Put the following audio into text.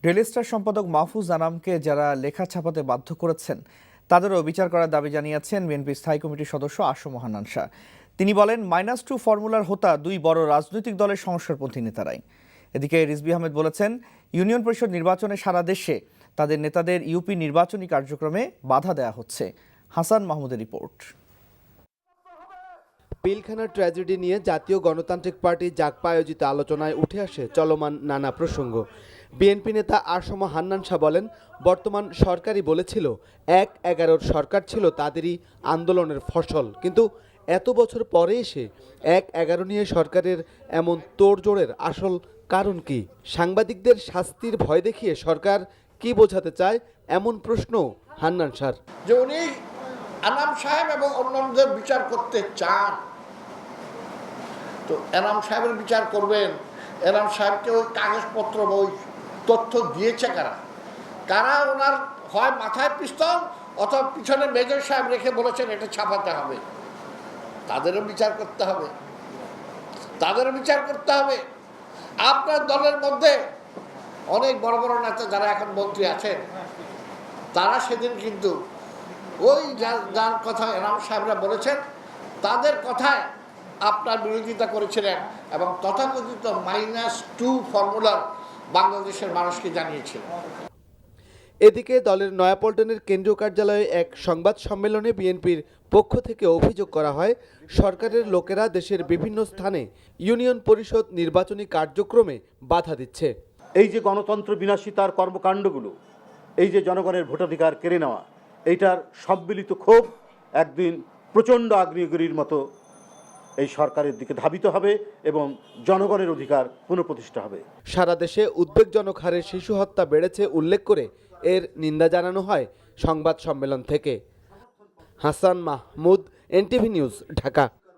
Daily star সম্পাদক মাহফুজ আনামকে যারা লেখা ছাপাতে বাধ্য করেছেন তাদেরও বিচার করার দাবি জানিয়েছেন বিএনপি স্থায়ী কমিটির সদস্য আসম হান্নান শাহ। তিনি বলেন, -2 ফর্মুলার হোতা দুই বড় রাজনৈতিক দলের সংস্কারপন্থী নেতারাই। এদিকে রিজভী আহমেদ বলেছেন, ইউনিয়ন পরিষদ নির্বাচনে সারা দেশে তাদের নেতাদের ইউপি নির্বাচনী কার্যক্রমে বাধা দেওয়া হচ্ছে। হাসান মাহমুদের রিপোর্ট। পিলখানার ট্র্যাজেডি নিয়ে জাতীয় গণতান্ত্রিক পার্টি জাগপা আয়োজিত আলোচনায় উঠে আসে চলমান নানা প্রসঙ্গ। বিএনপি নেতা আসম হান্নান শাহ বলেন, বর্তমান সরকারই বলেছিল ১/১১ সরকার ছিল তাদেরই আন্দোলনের ফসল, কিন্তু এত বছর পরে এসে ১/১১ নিয়ে সরকারের এমন তোড়জোড়ের আসল কারণ কি? সাংবাদিকদের শাস্তির ভয় দেখিয়ে সরকার কি বোঝাতে চায়, এমন প্রশ্ন হান্নান শাহর। যে উনি আনাম সাহেব এবং অন্যান্যদের বিচার করতে চান, তো এনাম সাহেবের বিচার করবেন। এনাম সাহেবকে ওই কাগজপত্র ওই তথ্য দিয়েছে কারা কারা ওনার হয় মাথায় পিস্তল অথবা পিছনে মেজর সাহেব রেখে বলেছেন এটা ছাপাতে হবে, তাদেরও বিচার করতে হবে, তাদেরও বিচার করতে হবে। আপনার দলের মধ্যে অনেক বড় বড় নেতা যারা এখন মন্ত্রী আছেন, তারা সেদিন কিন্তু ওই যার কথা এনাম সাহেবরা বলেছেন তাদের কথায় আপনার বিরোধিতা করেছিলেন এবং তথাকথিত -2 ফর্মুলার বাংলাদেশের মানুষকে জানিয়েছিলেন। এদিকে দলের নয়াপল্টনের কেন্দ্রীয় কার্যালয়ে এক সংবাদ সম্মেলনে বিএনপির পক্ষ থেকে অভিযোগ করা হয়, সরকারের লোকেরা দেশের বিভিন্ন স্থানে ইউনিয়ন পরিষদ নির্বাচনী কার্যক্রমে বাধা দিচ্ছে। এই যে গণতন্ত্র বিনাশিতার কর্মকাণ্ডগুলো, এই যে জনগণের ভোটাধিকার কেড়ে নেওয়া, এইটার সম্মিলিত ক্ষোভ একদিন প্রচণ্ড আগ্নেয়গিরির মতো এই সরকারের দিকে ধাবিত হবে এবং জনগণের অধিকার পুনঃপ্রতিষ্ঠা হবে। সারা দেশে উদ্বেগজনক হারে শিশু হত্যা বেড়েছে উল্লেখ করে এর নিন্দা জানানো হয় সংবাদ সম্মেলন থেকে। Hasan Mahmud, NTV news, Dhaka.